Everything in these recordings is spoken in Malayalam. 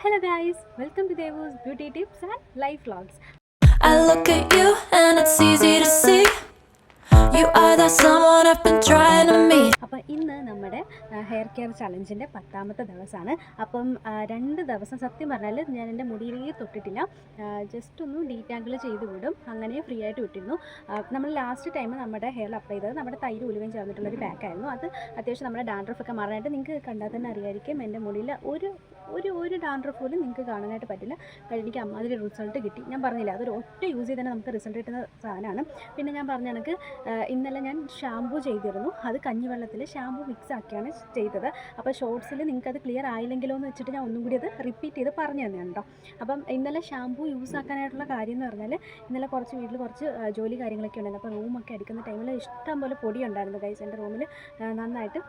Hello guys, welcome to Devu's Beauty Tips and Life Vlogs. I look at you and it's easy to see you are the someone I've been trying to meet. അപ്പോൾ ഇന്ന് നമ്മുടെ ഹെയർ കെയർ ചലഞ്ചിൻ്റെ 10ാമത്തെ ദിവസമാണ്. അപ്പം 2 ദിവസം സത്യം പറഞ്ഞാൽ ഞാൻ എൻ്റെ മുടിയിലേക്ക് തൊട്ടിട്ടില്ല, ജസ്റ്റ് ഒന്ന് ഡീറ്റാങ്കിൾ ചെയ്ത് വിടും, അങ്ങനെ ഫ്രീ ആയിട്ട് വിട്ടിരുന്നു. നമ്മൾ ലാസ്റ്റ് ടൈം നമ്മുടെ ഹെയറിൽ അപ്ലൈ ചെയ്തത് നമ്മുടെ തൈര് ഉലുവയും ചേർന്നിട്ടുള്ളൊരു പാക്കായിരുന്നു. അത് അത്യാവശ്യം നമ്മുടെ ഡാൻഡ്രഫൊക്കെ മാറാനായിട്ട് നിങ്ങൾക്ക് കണ്ടാൽ തന്നെ അറിയായിരിക്കും. എൻ്റെ മുടിയിൽ ഒരു ഡാൻഡ്രഫ് പോലും നിങ്ങൾക്ക് കാണാനായിട്ട് പറ്റില്ല. എനിക്ക് അമ്മാതിരി റിസൾട്ട് കിട്ടി. ഞാൻ പറഞ്ഞില്ല, അതൊരു ഒറ്റ യൂസ് ചെയ്ത് തന്നെ നമുക്ക് റിസൾട്ട് കിട്ടുന്ന സാധനമാണ്. പിന്നെ ഞാൻ പറഞ്ഞ കണക്ക് ഇന്നലെ ഞാൻ ഷാമ്പൂ ചെയ്തിരുന്നു. അത് കഞ്ഞിവെള്ളത്തിൽ ഷാമ്പൂ മിക്സ് ആക്കിയാണ് ചെയ്തത്. അപ്പോൾ ഷോർട്സിൽ നിങ്ങൾക്കത് ക്ലിയർ ആയില്ലെങ്കിലോ എന്ന് വെച്ചിട്ട് ഞാൻ ഒന്നും കൂടി അത് റിപ്പീറ്റ് ചെയ്ത് പറഞ്ഞു തന്നെയാണ് കേട്ടോ. അപ്പം ഇന്നലെ ഷാമ്പൂ യൂസ് ആക്കാനായിട്ടുള്ള കാര്യം എന്ന് പറഞ്ഞാൽ ഇന്നലെ വീട്ടിൽ കുറച്ച് ജോലി കാര്യങ്ങളൊക്കെ ഉണ്ടായിരുന്നു. അപ്പോൾ റൂമൊക്കെ അടിക്കുന്ന ടൈമിൽ ഇഷ്ടം പോലെ പൊടി ഉണ്ടായിരുന്നു ഗൈസ്. എൻ്റെ റൂമിൽ നന്നായിട്ട്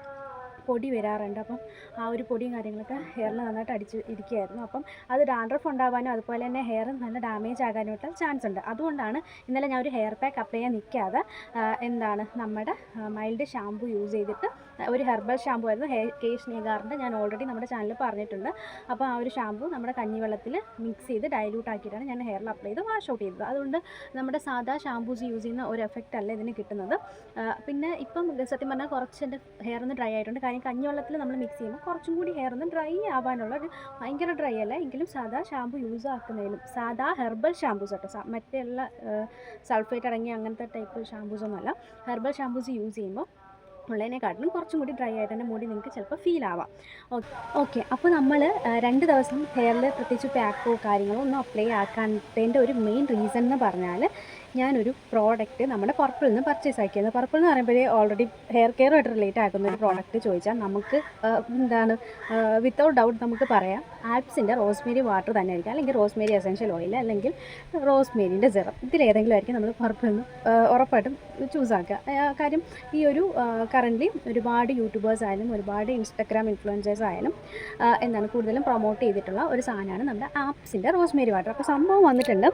പൊടി വരാറുണ്ട്. അപ്പം ആ ഒരു പൊടിയും കാര്യങ്ങളൊക്കെ ഹെയറിൽ നന്നായിട്ട് അടിച്ച് ഇരിക്കുകയായിരുന്നു. അപ്പം അത് ഡാൻഡ്രഫ് ഉണ്ടാകാനും അതുപോലെ തന്നെ ഹെയർ നല്ല ഡാമേജ് ആകാനായിട്ട് ചാൻസ് ഉണ്ട്. അതുകൊണ്ടാണ് ഇന്നലെ ഞാൻ ഒരു ഹെയർ പാക്ക് അപ്ലൈ ചെയ്യാൻ നിൽക്കാതെ നമ്മുടെ മൈൽഡ് ഷാമ്പു യൂസ് ചെയ്തിട്ട്, ഒരു ഹെർബൽ ഷാമ്പു ആയിരുന്നു, കേശ് നീഗാറിൻ്റെ, ഞാൻ ഓൾറെഡി നമ്മുടെ ചാനലിൽ പറഞ്ഞിട്ടുണ്ട്. അപ്പോൾ ആ ഒരു ഷാമ്പു നമ്മുടെ കഞ്ഞിവെള്ളത്തിൽ മിക്സ് ചെയ്ത് ഡൈല്യൂട്ട് ആക്കിയിട്ടാണ് ഞാൻ ഹെയറിൽ അപ്ലൈ ചെയ്ത് വാഷ് ഔട്ട് ചെയ്തത്. അതുകൊണ്ട് നമ്മുടെ സാധാ ഷാമ്പൂസ് യൂസ് ചെയ്യുന്ന ഒരു എഫക്റ്റ് അല്ല ഇതിന് കിട്ടുന്നത്. പിന്നെ ഇപ്പം സത്യം പറഞ്ഞാൽ കുറച്ച് എൻ്റെ ഹെയർ ഒന്ന് ഡ്രൈ ആയിട്ടുണ്ട്. കാര്യം കഞ്ഞിവെള്ളത്തിൽ നമ്മൾ മിക്സ് ചെയ്യുമ്പോൾ കുറച്ചും കൂടി ഹെയർ ഒന്ന് ഡ്രൈ ആവാനുള്ള ഒരു ഭയങ്കര ഡ്രൈ അല്ല എങ്കിലും സാധാ ഷാമ്പു യൂസ് ആക്കുന്നതിലും, സാധാ ഹെർബൽ ഷാമ്പൂസ് കേട്ടോ, മറ്റുള്ള സൾഫേറ്റ് അടങ്ങിയ അങ്ങനത്തെ ടൈപ്പ് ഷാമ്പൂസൊന്നുമല്ല, ഹെർബൽ ഷാമ്പൂസ് യൂസ് ചെയ്യുമ്പോൾ ഉള്ളതിനെക്കാട്ടിലും കുറച്ചും കൂടി ഡ്രൈ ആയിട്ട് തന്നെ മുടി നിങ്ങൾക്ക് ചിലപ്പോൾ ഫീൽ ആവാം. ഓക്കെ, അപ്പോൾ നമ്മൾ 2 ദിവസം ഹെയറിൽ പ്രത്യേകിച്ച് പാക്കോ കാര്യങ്ങളോ ഒന്നും അപ്ലൈ ആക്കാത്തതിൻ്റെ ഒരു മെയിൻ റീസൺ എന്ന് പറഞ്ഞാൽ ഞാനൊരു പ്രോഡക്റ്റ് നമ്മുടെ പർപ്പിളിൽ നിന്ന് പർച്ചേസ് ആക്കിയത്. പർപ്പിൾ എന്ന് പറയുമ്പോഴേ ഓൾറെഡി ഹെയർ കെയറുമായിട്ട് റിലേറ്റ് ആക്കുന്ന ഒരു പ്രോഡക്റ്റ് ചോദിച്ചാൽ നമുക്ക് വിത്തൗട്ട് ഡൗട്ട് നമുക്ക് പറയാം ആൽപ്സിൻ്റെ റോസ്മേരി വാട്ടർ തന്നെ ആയിരിക്കും, അല്ലെങ്കിൽ റോസ്മേരി എസെൻഷ്യൽ ഓയിൽ, അല്ലെങ്കിൽ റോസ്മേരിൻ്റെ സിറം. ഇതിലേതെങ്കിലും ആയിരിക്കും നമ്മൾ പർപ്പിളിൽ നിന്ന് ഉറപ്പായിട്ടും ചൂസ് ആക്കുക. കാര്യം ഈ ഒരു കറൻ്റ്ലി ഒരുപാട് യൂട്യൂബേഴ്സ് ആയാലും ഒരുപാട് ഇൻസ്റ്റഗ്രാം ഇൻഫ്ലുവൻസേഴ്സ് ആയാലും കൂടുതലും പ്രൊമോട്ട് ചെയ്തിട്ടുള്ള ഒരു സാധനമാണ് നമ്മുടെ ആൽപ്സിൻ്റെ റോസ്മേരി വാട്ടർ. അപ്പോൾ സംഭവം വന്നിട്ടുണ്ട്.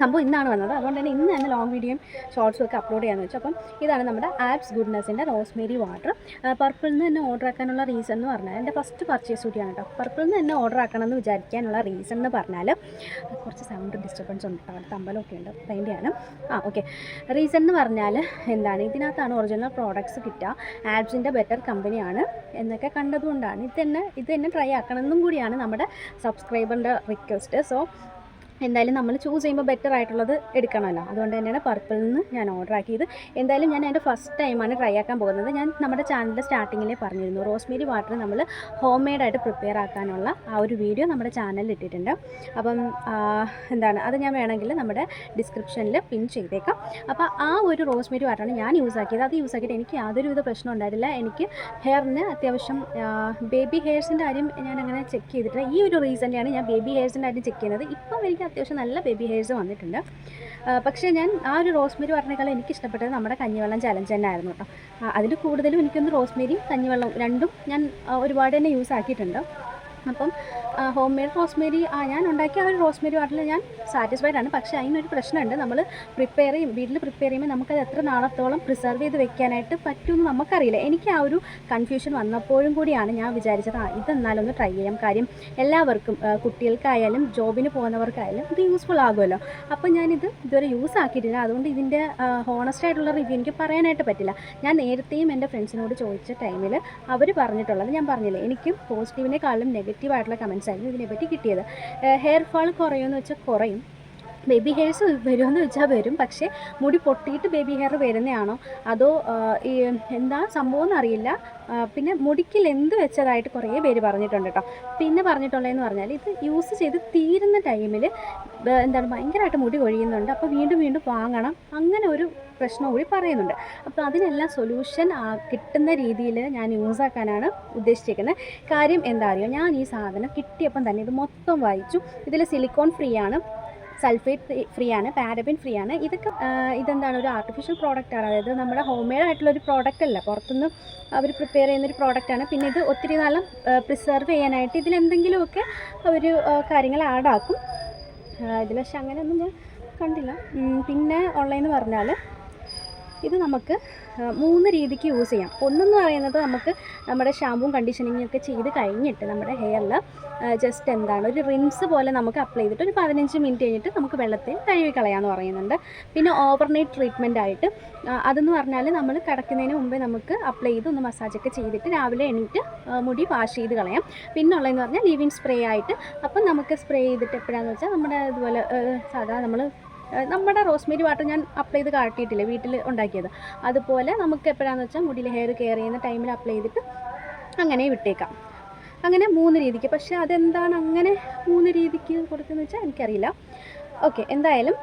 സംഭവം ഇന്നാണ് വന്നത്, അതുകൊണ്ട് തന്നെ ഇന്ന് തന്നെ ലോങ് വീഡിയോയും ഷോർട്സും ഒക്കെ അപ്ലോഡ് ചെയ്യാമെന്ന് വെച്ചു. അപ്പം ഇതാണ് നമ്മുടെ ആൽപ്സ് ഗുഡ്നെസ്സിൻ്റെ റോസ്മേരി വാട്ടർ. പർപ്പിളിൽ നിന്ന് തന്നെ ഓർഡർ ആക്കാനുള്ള റീസൺ എന്ന് പറഞ്ഞാൽ എൻ്റെ ഫസ്റ്റ് പർച്ചേസ് കൂടിയാണ് കേട്ടോ. പർപ്പിളിൽ നിന്ന് തന്നെ ഓർഡർ ആക്കണമെന്ന് വിചാരിക്കാനുള്ള റീസൺ എന്ന് പറഞ്ഞാൽ കുറച്ച് സൗണ്ട് ഡിസ്റ്റർബൻസ് ഉണ്ട് കേട്ടോ, അടുത്ത അമ്പലമൊക്കെ ഉണ്ട്, അതിൻ്റെയാണ്. ഓക്കെ, റീസൺ എന്ന് പറഞ്ഞാൽ ഇതിനകത്താണ് ഒറിജിനൽ പ്രോഡക്ട്സ് കിട്ടുക, ആൽപ്സിൻ്റെ ബെറ്റർ കമ്പനിയാണ് എന്നൊക്കെ കണ്ടതുകൊണ്ടാണ് ഇത് തന്നെ ട്രൈ ആക്കണമെന്നും കൂടിയാണ് നമ്മുടെ സബ്സ്ക്രൈബറിൻ്റെ റിക്വസ്റ്റ്. സോ എന്തായാലും നമ്മൾ ചൂസ് ചെയ്യുമ്പോൾ ബെറ്റർ ആയിട്ടുള്ളത് എടുക്കണമല്ലോ, അതുകൊണ്ട് തന്നെയാണ് പർപ്പിളിൽ നിന്ന് ഞാൻ ഓർഡർ ആക്കിയത്. എന്തായാലും ഞാൻ എൻ്റെ ഫസ്റ്റ് ടൈമാണ് ട്രൈ ആക്കാൻ പോകുന്നത്. ഞാൻ നമ്മുടെ ചാനലിൻ്റെ സ്റ്റാർട്ടിങ്ങിലേ പറഞ്ഞിരുന്നു, റോസ്മേരി വാട്ടർ നമ്മൾ ഹോം മെയ്ഡായിട്ട് പ്രിപ്പയർ ആക്കാനുള്ള ആ ഒരു വീഡിയോ നമ്മുടെ ചാനലിൽ ഇട്ടിട്ടുണ്ട്. അപ്പം അത് ഞാൻ വേണമെങ്കിൽ നമ്മുടെ ഡിസ്ക്രിപ്ഷനിൽ പിൻ ചെയ്തേക്കാം. അപ്പോൾ ആ ഒരു റോസ്മേരി വാട്ടറാണ് ഞാൻ യൂസ് ആക്കിയത്. അത് യൂസ് ആക്കിയിട്ട് എനിക്ക് യാതൊരുവിധ പ്രശ്നം ഉണ്ടായിട്ടില്ല. എനിക്ക് ഹെയറിന് അത്യാവശ്യം ബേബി ഹെയർസിൻ്റെ കാര്യം ഞാൻ അങ്ങനെ ചെക്ക് ചെയ്തിട്ടില്ല. ഈ ഒരു റീസൻ്റെയാണ് ഞാൻ ബേബി ഹെയർസിൻ്റെ കാര്യം ചെക്ക് ചെയ്യുന്നത്. ഇപ്പം എനിക്ക് അത്യാവശ്യം നല്ല ബേബി ഹെയർസ് വന്നിട്ടുണ്ട്. പക്ഷേ ഞാൻ ആ ഒരു റോസ്മേരി വാട്ടറിനേക്കാളും എനിക്ക് ഇഷ്ടപ്പെട്ടത് നമ്മുടെ കഞ്ഞിവെള്ളം ചലഞ്ച് തന്നെ ആയിരുന്നു കേട്ടോ. അതിൽ കൂടുതലും എനിക്കൊന്ന് റോസ്മേരിയും കഞ്ഞിവെള്ളം രണ്ടും ഞാൻ ഒരുപാട് തന്നെ യൂസ് ആക്കിയിട്ടുണ്ട്. അപ്പം ഹോം മെയ്ഡ് റോസ്മേരി ഞാൻ ഉണ്ടാക്കിയ ആ ഒരു റോസ്മേരി വാട്ടറിൽ ഞാൻ സാറ്റിസ്ഫൈഡ് ആണ്. പക്ഷേ അതിനൊരു പ്രശ്നമുണ്ട്, നമ്മൾ വീട്ടിൽ പ്രിപ്പയർ ചെയ്യുമ്പോൾ നമുക്കത് എത്ര നാളത്തോളം പ്രിസർവ് ചെയ്ത് വെക്കാനായിട്ട് പറ്റുമെന്ന് നമുക്കറിയില്ല. എനിക്ക് ആ ഒരു കൺഫ്യൂഷൻ വന്നപ്പോഴും കൂടിയാണ് ഞാൻ വിചാരിച്ചത് ഇതെന്നാലൊന്ന് ട്രൈ ചെയ്യാം. കാര്യം എല്ലാവർക്കും, കുട്ടികൾക്കായാലും ജോബിന് പോകുന്നവർക്കായാലും ഇത് യൂസ്ഫുൾ ആകുമല്ലോ. അപ്പോൾ ഞാനിത് ഇതുവരെ യൂസ് ആക്കിയിട്ടില്ല, അതുകൊണ്ട് ഇതിൻ്റെ ഹോണസ്റ്റ് ആയിട്ടുള്ള റിവ്യൂ എനിക്ക് പറയാനായിട്ട് പറ്റില്ല. ഞാൻ നേരത്തെയും എൻ്റെ ഫ്രണ്ട്സിനോട് ചോദിച്ച ടൈമിൽ അവർ പറഞ്ഞിട്ടുള്ളത് ഞാൻ പറഞ്ഞില്ലേ, എനിക്കും പോസിറ്റീവിനേക്കാളും നെഗറ്റീവായിട്ടുള്ള കമൻസ് ആയിരുന്നു ഇതിനെപ്പറ്റി കിട്ടിയത്. ഹെയർ ഫാൾ കുറയുമെന്ന് വെച്ചാൽ കുറയും, ബേബി ഹെയർസ് വരുമെന്ന് വെച്ചാൽ വരും, പക്ഷേ മുടി പൊട്ടിയിട്ട് ബേബി ഹെയർ വരുന്നതാണോ അതോ എന്താ സംഭവം എന്നറിയില്ല. പിന്നെ മുടിക്ക് ലെന്ത് വെച്ചതായിട്ട് കുറേ പേര് പറഞ്ഞിട്ടുണ്ട് കേട്ടോ. പിന്നെ പറഞ്ഞിട്ടുള്ളതെന്ന് പറഞ്ഞാൽ ഇത് യൂസ് ചെയ്ത് തീരുന്ന ടൈമിൽ ഭയങ്കരമായിട്ട് മുടി കൊഴിയുന്നുണ്ട്, അപ്പോൾ വീണ്ടും വാങ്ങണം, അങ്ങനെ ഒരു പ്രശ്നം കൂടി പറയുന്നുണ്ട്. അപ്പോൾ അതിനെല്ലാം സൊല്യൂഷൻ കിട്ടുന്ന രീതിയിൽ ഞാൻ യൂസ് ആക്കാനാണ് ഉദ്ദേശിച്ചിരിക്കുന്നത്. കാര്യം എന്താ അറിയോ, ഞാൻ ഈ സാധനം കിട്ടിയപ്പം തന്നെ ഇത് മൊത്തം വായിച്ചു. ഇതിൽ സിലിക്കോൺ ഫ്രീ ആണ്, സൾഫേറ്റ് ഫ്രീ ആണ്, പാരബിൻ ഫ്രീ ആണ്. ഒരു ആർട്ടിഫിഷ്യൽ പ്രോഡക്റ്റാണ്, അതായത് നമ്മുടെ ഹോം മെയ്ഡ് ആയിട്ടുള്ളൊരു പ്രോഡക്റ്റ് അല്ല, പുറത്തുനിന്ന് അവർ പ്രിപ്പയർ ചെയ്യുന്നൊരു പ്രോഡക്റ്റാണ്. പിന്നെ ഇത് ഒത്തിരി നാളും പ്രിസർവ് ചെയ്യാനായിട്ട് ഇതിലെന്തെങ്കിലുമൊക്കെ അവർ കാര്യങ്ങൾ ആഡാക്കും. ഇതിൽ പക്ഷെ അങ്ങനെയൊന്നും ഞാൻ കണ്ടില്ല. പിന്നെ ഉള്ളതെന്ന് പറഞ്ഞാൽ ഇത് നമുക്ക് 3 രീതിക്ക് യൂസ് ചെയ്യാം. ഒന്നെന്ന് പറയുന്നത് നമുക്ക് നമ്മുടെ ഷാമ്പുവും കണ്ടീഷനിങ്ങും ഒക്കെ ചെയ്ത് കഴിഞ്ഞിട്ട് നമ്മുടെ ഹെയറിൽ ജസ്റ്റ് എന്താണ് ഒരു റിൻസ് പോലെ നമുക്ക് അപ്ലൈ ചെയ്തിട്ട് ഒരു 15 മിനിറ്റ് കഴിഞ്ഞിട്ട് നമുക്ക് വെള്ളത്തിൽ കഴുകി കളയാമെന്ന് പറയുന്നുണ്ട്. പിന്നെ ഓവർനൈറ്റ് ട്രീറ്റ്മെൻ്റ് ആയിട്ട് അതെന്ന് പറഞ്ഞാൽ നമ്മൾ കിടക്കുന്നതിന് മുമ്പേ നമുക്ക് അപ്ലൈ ചെയ്ത് ഒന്ന് മസാജൊക്കെ ചെയ്തിട്ട് രാവിലെ എണീറ്റ് മുടി വാഷ് ചെയ്ത് കളയാം. പിന്നെ ഉള്ളതെന്ന് പറഞ്ഞാൽ ലീവിങ് സ്പ്രേ ആയിട്ട്. അപ്പം നമുക്ക് സ്പ്രേ ചെയ്തിട്ട് എപ്പോഴാണെന്ന് വെച്ചാൽ നമ്മുടെ ഇതുപോലെ സാധാരണ നമ്മുടെ റോസ്മേരി വാട്ടർ ഞാൻ അപ്ലൈ ചെയ്ത് കാട്ടിയിട്ടില്ലേ വീട്ടിൽ ഉണ്ടാക്കിയത്, അതുപോലെ നമുക്ക് എപ്പോഴാണെന്ന് വെച്ചാൽ മുടിയിൽ ഹെയർ കെയർ ചെയ്യുന്ന ടൈമിൽ അപ്ലൈ ചെയ്തിട്ട് അങ്ങനെ വിട്ടേക്കാം. അങ്ങനെ 3 രീതിക്ക്. പക്ഷേ അതെന്താണ് അങ്ങനെ 3 രീതിക്ക് കൊടുക്കുന്നത് വെച്ചാൽ എനിക്കറിയില്ല. ഓക്കെ, എന്തായാലും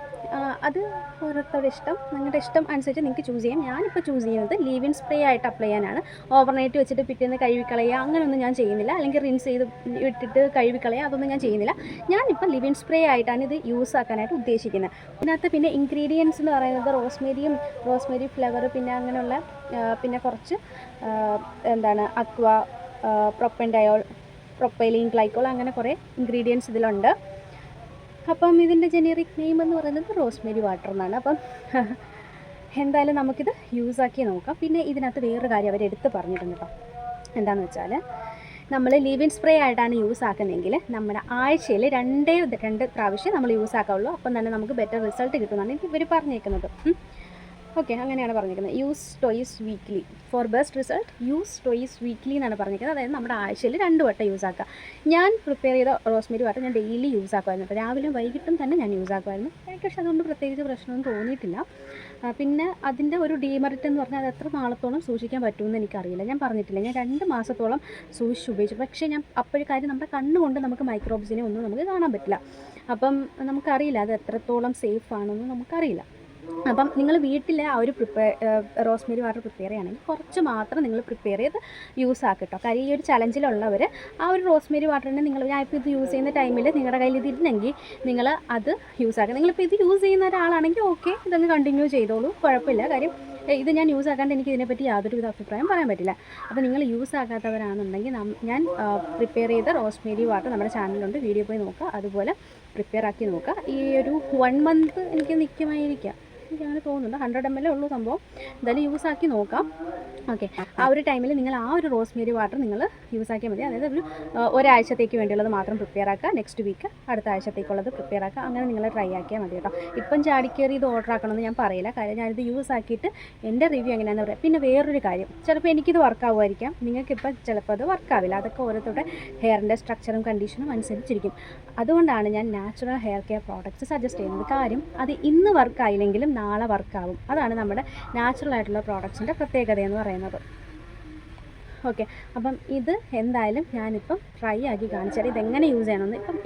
അത് ഓരോരുത്തരുടെ ഇഷ്ടം, നിങ്ങളുടെ ഇഷ്ടം അനുസരിച്ച് നിങ്ങൾക്ക് ചൂസ് ചെയ്യാം. ഞാനിപ്പോൾ ചൂസ് ചെയ്യുന്നത് ലീവിൻ സ്പ്രേ ആയിട്ട് അപ്ലൈ ചെയ്യാനാണ്. ഓവർനൈറ്റ് വെച്ചിട്ട് പിറ്റേന്ന് കഴുകിക്കളയുക അങ്ങനെയൊന്നും ഞാൻ ചെയ്യുന്നില്ല, അല്ലെങ്കിൽ റിൻസ് ചെയ്ത് ഇട്ടിട്ട് കഴുകിക്കളയുക അതൊന്നും ഞാൻ ചെയ്യുന്നില്ല. ഞാനിപ്പോൾ ലിവിൻ സ്പ്രേ ആയിട്ടാണ് ഇത് യൂസ് ആക്കാനായിട്ട് ഉദ്ദേശിക്കുന്നത്. ഇതിനകത്ത് പിന്നെ ഇൻഗ്രീഡിയൻസ് എന്ന് പറയുന്നത് റോസ്മേരി ഫ്ലവർ, പിന്നെ അങ്ങനെയുള്ള പിന്നെ കുറച്ച് എന്താണ് അക്വ, പ്രൊപ്പൻഡയോൾ, പ്രൊപ്പൈലിൻ ഗ്ലൈക്കോൾ, അങ്ങനെ കുറേ ഇൻഗ്രീഡിയൻസ് ഇതിലുണ്ട്. അപ്പം ഇതിൻ്റെ ജനറിക് നെയിം എന്ന് പറയുന്നത് റോസ്മേരി വാട്ടർ എന്നാണ്. അപ്പം എന്തായാലും നമുക്കിത് യൂസാക്കി നോക്കാം. പിന്നെ ഇതിനകത്ത് വേറൊരു കാര്യം അവർ എടുത്ത് പറഞ്ഞിട്ടുണ്ട് കേട്ടോ. എന്താണെന്ന് വെച്ചാൽ നമ്മൾ ലീവിൻ സ്പ്രേ ആയിട്ടാണ് യൂസ് ആക്കുന്നതെങ്കിൽ നമ്മുടെ ആഴ്ചയിൽ 2 പ്രാവശ്യം നമ്മൾ യൂസ് ആക്കാവുള്ളൂ. അപ്പം തന്നെ നമുക്ക് ബെറ്റർ റിസൾട്ട് കിട്ടുമെന്നാണ് ഇവർ പറഞ്ഞേക്കുന്നത്. ഓക്കെ, അങ്ങനെയാണ് പറഞ്ഞിരിക്കുന്നത്. Use toys weekly four best result. Use toys weekly എന്നാണ് പറഞ്ഞിരിക്കുന്നത്. അതായത് നമ്മുടെ ആഴ്ചയിൽ 2 വട്ടം യൂസ് ആക്കുക. ഞാൻ പ്രിപ്പയർ ചെയ്ത റോസ്മേരി വാട്ടർ ഞാൻ ഡെയിലി യൂസ് ആക്കുമായിരുന്നു. അപ്പോൾ രാവിലെയും വൈകിട്ടും തന്നെ ഞാൻ യൂസ് ആക്കുമായിരുന്നു. എനിക്ക് പക്ഷേ അതുകൊണ്ട് പ്രത്യേകിച്ച് പ്രശ്നമൊന്നും തോന്നിയിട്ടില്ല. പിന്നെ അതിൻ്റെ ഒരു ഡീമെറിറ്റ് എന്ന് പറഞ്ഞാൽ അത് എത്ര നാളത്തോളം സൂക്ഷിക്കാൻ പറ്റുമെന്ന് എനിക്കറിയില്ല. ഞാൻ പറഞ്ഞിട്ടില്ല, ഞാൻ 2 മാസത്തോളം സൂക്ഷിച്ച് ഉപയോഗിച്ചു. പക്ഷേ ഞാൻ അപ്പോഴേ കാര്യം നമ്മുടെ കണ്ണുകൊണ്ട് നമുക്ക് മൈക്രോബ്സിനെ ഒന്നും നമുക്ക് കാണാൻ പറ്റില്ല. അപ്പം നമുക്കറിയില്ല അത് എത്രത്തോളം സേഫ് ആണെന്ന് നമുക്കറിയില്ല. അപ്പം നിങ്ങൾ വീട്ടിൽ ആ ഒരു റോസ്മേരി വാട്ടർ പ്രിപ്പയർ ചെയ്യുകയാണെങ്കിൽ കുറച്ച് മാത്രം നിങ്ങൾ പ്രിപ്പയർ ചെയ്ത് യൂസ് ആക്കട്ടോ. കാര്യം ഈ ഒരു ചലഞ്ചിലുള്ളവർ ആ ഒരു റോസ്മേരി വാട്ടറിനെ ഞാൻ ഇപ്പോൾ ഇത് യൂസ് ചെയ്യുന്ന ടൈമിൽ നിങ്ങളുടെ കയ്യിൽ ഇതില്ലെങ്കിൽ നിങ്ങൾ അത് യൂസ് ആക്കുക. നിങ്ങളിപ്പോൾ ഇത് യൂസ് ചെയ്യുന്ന ഒരാളാണെങ്കിൽ ഓക്കെ, ഇതങ്ങ് കണ്ടിന്യൂ ചെയ്തോളൂ, കുഴപ്പമില്ല. കാര്യം ഇത് ഞാൻ യൂസ് ആക്കാണ്ട് എനിക്ക് ഇതിനെപ്പറ്റി യാതൊരു വിധ അഭിപ്രായം പറയാൻ പറ്റില്ല. അപ്പോൾ നിങ്ങൾ യൂസ് ആക്കാത്തവരാണെന്നുണ്ടെങ്കിൽ ഞാൻ പ്രിപ്പയർ ചെയ്ത റോസ്മേരി വാട്ടർ നമ്മുടെ ചാനലിലുണ്ട്, വീഡിയോ പോയി നോക്കുക, അതുപോലെ പ്രിപ്പയർ ആക്കി നോക്കുക. ഈ ഒരു 1 മന്ത് എനിക്ക് നിൽക്കുമായിരിക്കാം, എനിക്കങ്ങനെ തോന്നുന്നുണ്ട്. 100 ml ഉള്ളൂ സംഭവം. എന്തായാലും യൂസ് ആക്കി നോക്കാം. ഓക്കെ, ആ ഒരു ടൈമിൽ നിങ്ങൾ ആ ഒരു റോസ്മേരി വാട്ടർ നിങ്ങൾ യൂസ് ആക്കിയാൽ മതി. അതായത് ഒരാഴ്ചത്തേക്ക് വേണ്ടിയുള്ളത് മാത്രം പ്രിപ്പയർ ആക്കുക, നെക്സ്റ്റ് വീക്ക് അടുത്ത ആഴ്ചത്തേക്കുള്ളത് പ്രിപ്പയർ ആക്കുക. അങ്ങനെ നിങ്ങൾ ട്രൈ ആക്കിയാൽ മതി കേട്ടോ. ഇപ്പം ചാടിക്കയറി ഇത് ഓർഡർ ആക്കണമെന്ന് ഞാൻ പറയില്ല, കാര്യം ഞാനിത് യൂസ് ആക്കിയിട്ട് എൻ്റെ റിവ്യൂ എങ്ങനെയാണെന്ന് പറയാം. പിന്നെ വേറൊരു കാര്യം, ചിലപ്പോൾ എനിക്കിത് വർക്കാവുമായിരിക്കാം, നിങ്ങൾക്കിപ്പോൾ ചിലപ്പോൾ അത് വർക്കാവില്ല. അതൊക്കെ ഓരോരുത്തരുടെ ഹെയറിൻ്റെ സ്ട്രക്ചറും കണ്ടീഷനും അനുസരിച്ചിരിക്കും. അതുകൊണ്ടാണ് ഞാൻ natural hair care products suggest ചെയ്യുന്നത്. കാര്യം അത് ഇന്ന് വർക്കായില്ലെങ്കിലും നാളെ വർക്കാവും. അതാണ് നമ്മുടെ നാച്ചുറൽ ആയിട്ടുള്ള പ്രോഡക്റ്റ്സിൻ്റെ പ്രത്യേകത എന്ന് പറയുന്നത്. ഓക്കെ, അപ്പം ഇത് എന്തായാലും ഞാനിപ്പം ട്രൈ ആക്കി കാണിച്ചാൽ ഇതെങ്ങനെ യൂസ് ചെയ്യണമെന്ന്, ഇപ്പം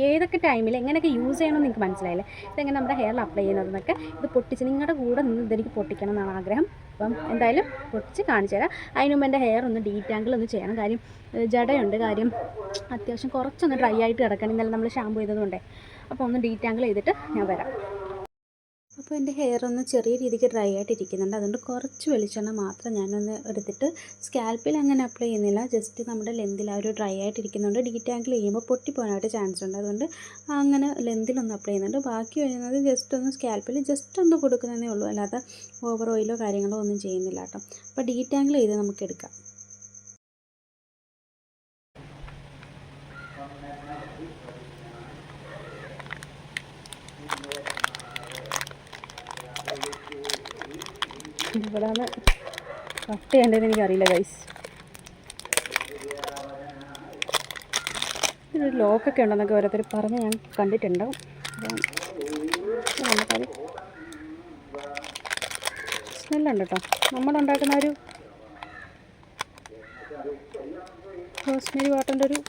ഏതൊക്കെ ടൈമിൽ എങ്ങനെയൊക്കെ യൂസ് ചെയ്യണമെന്ന് എനിക്ക് മനസ്സിലായില്ലേ. ഇതെങ്ങനെ നമ്മുടെ ഹെയറിൽ അപ്ലൈ ചെയ്യുന്നതെന്നൊക്കെ ഇത് പൊട്ടിച്ച് നിങ്ങളുടെ കൂടെ നിന്ന് ഇതെനിക്ക് പൊട്ടിക്കണം എന്നാണ് ആഗ്രഹം. അപ്പം എന്തായാലും പൊട്ടിച്ച് കാണിച്ചു തരാം. അതിന് മുമ്പ് എൻ്റെ ഹെയർ ഒന്ന് ഡീറ്റാങ്കിൾ ഒന്ന് ചെയ്യണം. കാര്യം ജടയുണ്ട്, കാര്യം അത്യാവശ്യം കുറച്ചൊന്ന് ഡ്രൈ ആയിട്ട് കിടക്കണം. ഇന്നലെ നമ്മൾ ഷാമ്പു ചെയ്തതുകൊണ്ടേ. അപ്പോൾ ഒന്ന് ഡീറ്റാങ്കിൾ ചെയ്തിട്ട് ഞാൻ വരാം. അപ്പോൾ എൻ്റെ ഹെയർ ഒന്ന് ചെറിയ രീതിക്ക് ഡ്രൈ ആയിട്ട് ഇരിക്കുന്നുണ്ട്. അതുകൊണ്ട് കുറച്ച് വെളിച്ചെണ്ണ മാത്രം ഞാനൊന്ന് എടുത്തിട്ട് സ്കാൽപ്പിൽ അങ്ങനെ അപ്ലൈ ചെയ്യുന്നില്ല, ജസ്റ്റ് നമ്മുടെ ലെന്തിൽ ആ ഒരു ഡ്രൈ ആയിട്ട് ഇരിക്കുന്നുണ്ട്. ഡീറ്റാങ്കിൾ ചെയ്യുമ്പോൾ പൊട്ടിപ്പോകാനായിട്ട് ചാൻസ് ഉണ്ട്. അതുകൊണ്ട് അങ്ങനെ ലെന്തിലൊന്ന് അപ്ലൈ ചെയ്യുന്നുണ്ട്. ബാക്കി വരുന്നത് ജസ്റ്റ് ഒന്ന് സ്കാൽപ്പിൽ ജസ്റ്റ് ഒന്ന് കൊടുക്കുന്നതേ ഉള്ളൂ, അല്ലാതെ ഓവർ ഓയിലോ കാര്യങ്ങളോ ഒന്നും ചെയ്യുന്നില്ല കേട്ടോ. അപ്പോൾ ഡീറ്റാങ്കിൾ ചെയ്ത് നമുക്ക് എടുക്കാം. ഇവിടെ നിന്ന് കട്ട് ചെയ്യേണ്ടതെന്ന് എനിക്കറിയില്ല ഗൈസ്. ഇതിനൊരു ലോക്കൊക്കെ ഉണ്ടെന്നൊക്കെ ഓരോരുത്തർ പറഞ്ഞ് ഞാൻ കണ്ടിട്ടുണ്ട്. നമുക്കത് സ്മെല്ലുണ്ട് കേട്ടോ. നമ്മളുണ്ടാക്കുന്ന ഒരു റോസ്മേരി വാട്ടറിൻ്റെ ഒരു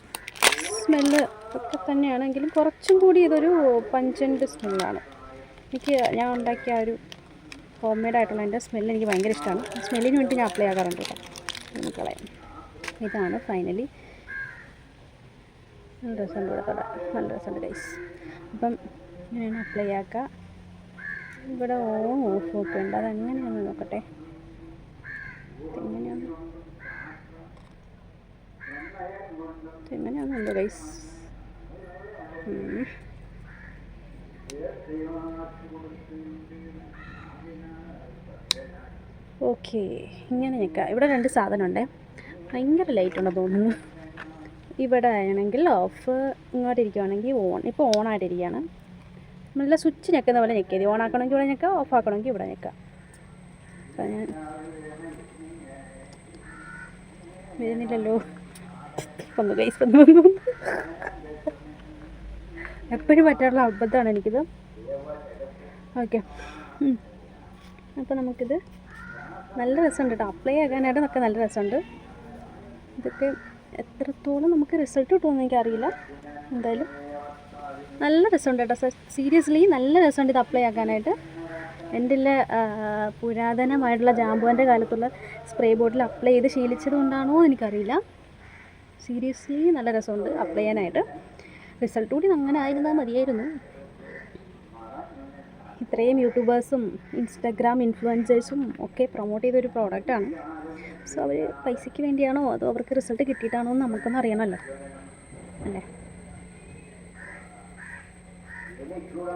സ്മെല്ല് ഒക്കെ തന്നെയാണെങ്കിലും കുറച്ചും കൂടി ഇതൊരു പഞ്ചൻ്റ് സ്മെല്ലാണ്. ഞാൻ ഉണ്ടാക്കിയ ഒരു ഹോം മെയ്ഡ് ആയിട്ടുള്ള എൻ്റെ സ്മെല്ല് എനിക്ക് ഭയങ്കര ഇഷ്ടമാണ്. സ്മെല്ലിന് വേണ്ടി ഞാൻ അപ്ലൈ ആക്കാറുണ്ട് കേട്ടോ. കളയാം. ഇതാണ് ഫൈനലി. നല്ല രസമുണ്ട് ഇവിടെ തൊടാൻ, നല്ല രസമുണ്ട് ഗൈസ്. അപ്പം ഇങ്ങനെയാണ് അപ്ലൈ ആക്കുക. ഇവിടെ ഓൺ ഓഫ് ഒക്കെ ഉണ്ട്, അതെങ്ങനെയാണെന്ന് നോക്കട്ടെ. എങ്ങനെയാണെന്നുണ്ടോ ഗൈസ്. ഓക്കെ, ഇങ്ങനെ ഞെക്കാം. ഇവിടെ 2 സാധനമുണ്ട്. ഭയങ്കര ലൈറ്റ് ഉണ്ടെന്ന് തോന്നുന്നു. ഇവിടെ ആണെങ്കിൽ ഓഫ്, ഇങ്ങോട്ട് ഇരിക്കുവാണെങ്കിൽ ഓൺ. ഇപ്പോൾ ഓണായിട്ടിരിക്കുകയാണ്. നല്ല സ്വിച്ച് ഞെക്കുന്ന പോലെ ഞെക്കിയത്. ഓൺ ആക്കണമെങ്കിൽ ഇവിടെ ഞെക്കാം, ഓഫ് ആക്കണമെങ്കിൽ ഇവിടെ ഞെക്കാം. അപ്പം ഞാൻ വരുന്നില്ലല്ലോ. ഒന്ന് ഗൈസ് വന്നു. എപ്പോഴും പറ്റാറുള്ള അബദ്ധമാണ് എനിക്കിത്. ഓക്കെ, അപ്പോൾ നമുക്കിത് നല്ല രസമുണ്ട് കേട്ടോ. അപ്ലൈ ആക്കാനായിട്ട് നമുക്ക് നല്ല രസമുണ്ട്. ഇതൊക്കെ എത്രത്തോളം നമുക്ക് റിസൾട്ട് കിട്ടുമെന്ന് എനിക്കറിയില്ല. എന്തായാലും നല്ല രസമുണ്ട് കേട്ടോ. സീരിയസ്ലി നല്ല രസമുണ്ട് ഇത് അപ്ലൈ ആക്കാനായിട്ട്. എൻ്റെ പുരാതനമായിട്ടുള്ള ജാമ്പുവിൻ്റെ കാലത്തുള്ള സ്പ്രേ ബോട്ടിൽ അപ്ലൈ ചെയ്ത് ശീലിച്ചത് കൊണ്ടാണോ എനിക്കറിയില്ല. സീരിയസ്ലി നല്ല രസമുണ്ട് അപ്ലൈ ചെയ്യാനായിട്ട്. റിസൾട്ട് കൂടി അങ്ങനെ ആയിരുന്നാൽ മതിയായിരുന്നു. ഇത്രയും യൂട്യൂബേഴ്സും ഇൻസ്റ്റാഗ്രാം ഇൻഫ്ലുവൻസേഴ്സും ഒക്കെ പ്രൊമോട്ട് ചെയ്തൊരു പ്രോഡക്റ്റാണ്. സോ അവർ പൈസയ്ക്ക് വേണ്ടിയാണോ അതോ അവർക്ക് റിസൾട്ട് കിട്ടിയിട്ടാണോ എന്ന് നമുക്കൊന്നും അറിയണമല്ലോ അല്ലേ.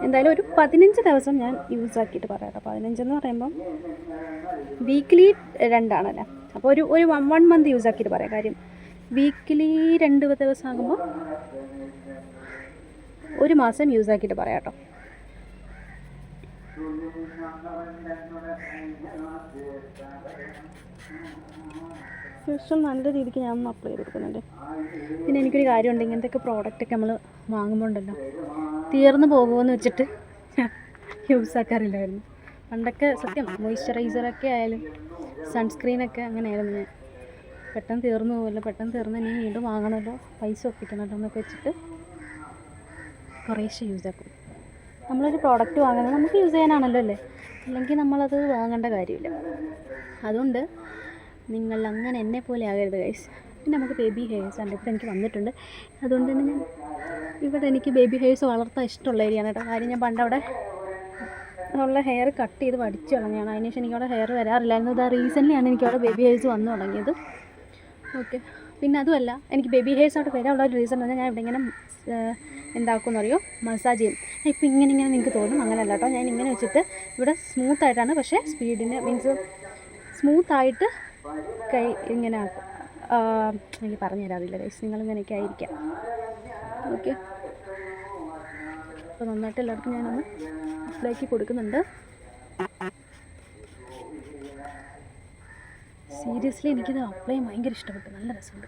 എന്തായാലും ഒരു 15 ദിവസം ഞാൻ യൂസ് ആക്കിയിട്ട് പറയാം കേട്ടോ. 15 എന്ന് പറയുമ്പം വീക്ക്ലി 2 ആണല്ലേ. അപ്പോൾ ഒരു 1 മന്ത് യൂസ് ആക്കിയിട്ട് പറയാം. കാര്യം വീക്ക്ലി 2 ദിവസം ആകുമ്പോൾ 1 മാസം യൂസ് ആക്കിയിട്ട് പറയാം കേട്ടോ. ശേഷം നല്ല രീതിക്ക് ഞാൻ ഒന്ന് അപ്ലൈ ചെയ്ത് കൊടുക്കുന്നുണ്ട്. പിന്നെ എനിക്കൊരു കാര്യമുണ്ട്, ഇങ്ങനത്തെയൊക്കെ പ്രോഡക്റ്റൊക്കെ നമ്മൾ വാങ്ങുമ്പോൾ ഉണ്ടല്ലോ, തീർന്നു പോകുമെന്ന് വെച്ചിട്ട് യൂസ് ആക്കാറില്ലായിരുന്നു പണ്ടൊക്കെ. സത്യം, മോയ്സ്ചറൈസറൊക്കെ ആയാലും സൺസ്ക്രീനൊക്കെ അങ്ങനെയായിരുന്നു. ഞാൻ പെട്ടെന്ന് തീർന്നു പോകുമല്ലോ, പെട്ടെന്ന് തീർന്ന് ഇനി വീണ്ടും വാങ്ങണമല്ലോ, പൈസ ഒപ്പിക്കണമല്ലോ എന്നൊക്കെ വെച്ചിട്ട് കുറേശ്ശെ യൂസ് ആക്കും. നമ്മളൊരു പ്രോഡക്റ്റ് വാങ്ങുന്നത് നമുക്ക് യൂസ് ചെയ്യാനാണല്ലോ അല്ലേ, അല്ലെങ്കിൽ നമ്മളത് വാങ്ങേണ്ട കാര്യമില്ല. അതുകൊണ്ട് നിങ്ങൾ അങ്ങനെ എന്നെ പോലെ ആകരുത് ഗൈസ്. പിന്നെ നമുക്ക് ബേബി ഹെയർസ് ആണ് ഇപ്പോൾ എനിക്ക് വന്നിട്ടുണ്ട്. അതുകൊണ്ട് തന്നെ ഞാൻ ഇവിടെ എനിക്ക് ബേബി ഹെയർസ് വളർത്താൻ ഇഷ്ടമുള്ള ഏരിയയാണ് കേട്ടോ. കാര്യം ഞാൻ പണ്ടവിടെ ഉള്ള ഹെയർ കട്ട് ചെയ്ത് പഠിച്ചു കളഞ്ഞാണ്. അതിനുശേഷം എനിക്കവിടെ ഹെയർ വരാറില്ലായിരുന്നു. ഇത് റീസെൻ്റ്ലിയാണ് എനിക്കവിടെ ബേബി ഹെയർസ് വന്നു തുടങ്ങിയത്. ഓക്കെ, പിന്നെ അതുമല്ല, എനിക്ക് ബേബി ഹെയർസ് അവിടെ വരാനുള്ള ഒരു റീസൺ പറഞ്ഞാൽ ഞാൻ ഇവിടെ ഇങ്ങനെ എന്താക്കുമെന്ന് അറിയോ, മസാജ് ചെയ്യും. ഇപ്പോൾ ഇങ്ങനെ നിങ്ങൾക്ക് തോന്നും, അങ്ങനെയല്ല കേട്ടോ. ഞാൻ ഇങ്ങനെ വെച്ചിട്ട് ഇവിടെ സ്മൂത്തായിട്ടാണ്, പക്ഷേ സ്പീഡിന് മീൻസ് സ്മൂത്തായിട്ട് കൈ ഇങ്ങനെ ആക്കും. എനിക്ക് പറഞ്ഞു തരാറില്ല ഗൈസ്, നിങ്ങളിങ്ങനെയൊക്കെ ആയിരിക്കാം. ഓക്കെ, അപ്പോൾ നന്നായിട്ട് എല്ലാവർക്കും ഞാനൊന്ന് അപ്ലൈക്ക് കൊടുക്കുന്നുണ്ട്. സീരിയസ്ലി എനിക്കിത് അപ്ലൈ ഭയങ്കര ഇഷ്ടപ്പെട്ടു, നല്ല രസമുണ്ട്.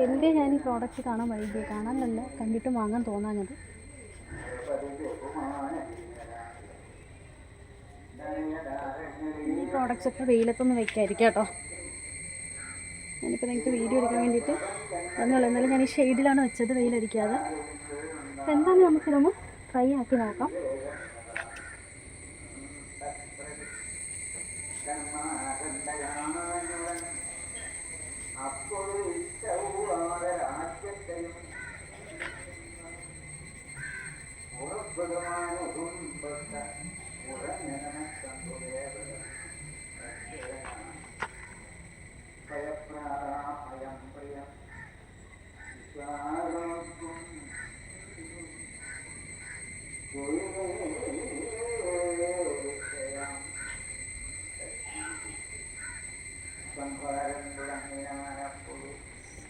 എൻ്റെ ഞാൻ ഈ പ്രോഡക്റ്റ് കാണാൻ വൈകിയത്, കാണാനല്ല കണ്ടിട്ട് വാങ്ങാൻ തോന്നാഞ്ഞത്. ഈ പ്രോഡക്റ്റ്സൊക്കെ വെയിലത്തൊന്നും വെക്കാതിരിക്കാം കേട്ടോ. ഞാനിപ്പോൾ നിങ്ങൾക്ക് വീഡിയോ എടുക്കാൻ വേണ്ടിയിട്ട് ഒന്നുമില്ല, എന്നാലും ഞാൻ ഈ ഷെയ്ഡിലാണ് വെച്ചത്, വെയിലടിക്കാതെ. അപ്പോൾ എന്തായാലും നമുക്കിതൊന്ന് ഫ്രൈ ആക്കി നോക്കാം.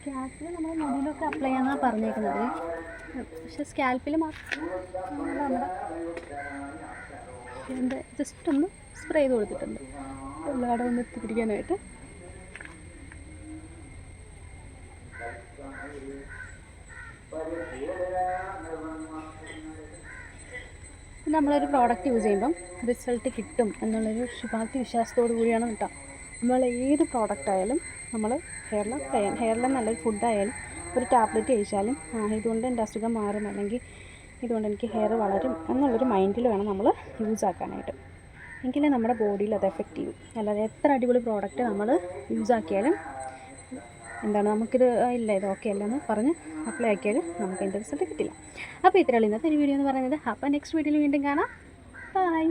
സ്കാൽപ്പിൽ നമ്മൾ മുടിയിലൊക്കെ അപ്ലൈ ചെയ്യാനാണ് പറഞ്ഞേക്കുന്നത്. പക്ഷേ സ്കാൽപ്പിൽ മാത്രം എൻ്റെ ജസ്റ്റ് ഒന്ന് സ്പ്രേ ചെയ്ത് കൊടുത്തിട്ടുണ്ട് എല്ലായിടം ഒന്ന് എത്തിപ്പിടിക്കാനായിട്ട്. നമ്മളൊരു പ്രോഡക്റ്റ് യൂസ് ചെയ്യുമ്പം റിസൾട്ട് കിട്ടും എന്നുള്ളൊരു ശുഭാപ്തി വിശ്വാസത്തോടു കൂടിയാണ് കേട്ടോ നമ്മൾ ഏത് പ്രോഡക്റ്റ് ആയാലും നമ്മൾ ഹെയറിൽ നല്ലൊരു ഫുഡായാലും ഒരു ടാബ്ലറ്റ് കഴിച്ചാലും ഇതുകൊണ്ട് എൻ്റെ അസുഖം മാറും, അല്ലെങ്കിൽ ഇതുകൊണ്ട് എനിക്ക് ഹെയർ വളരും എന്നുള്ളൊരു മൈൻഡിൽ വേണം നമ്മൾ യൂസ് ആക്കാനായിട്ട്. എങ്കിലേ നമ്മുടെ ബോഡിയിൽ അത് എഫക്റ്റ് ചെയ്യും. അല്ലാതെ എത്ര അടിപൊളി പ്രോഡക്റ്റ് നമ്മൾ യൂസ് ആക്കിയാലും എന്താണ് നമുക്കിത് ഇല്ല ഇത് ഓക്കെ അല്ലെന്ന് പറഞ്ഞ് അപ്ലൈ ആക്കിയാലും നമുക്ക് അതിൻ്റെ റിസൾട്ട് കിട്ടില്ല. അപ്പോൾ ഇത്രയുള്ള ഇന്നത്തെ ഒരു വീഡിയോ എന്ന് പറയുന്നത്. അപ്പോൾ നെക്സ്റ്റ് വീഡിയോയിൽ വീണ്ടും കാണാം. ബൈ.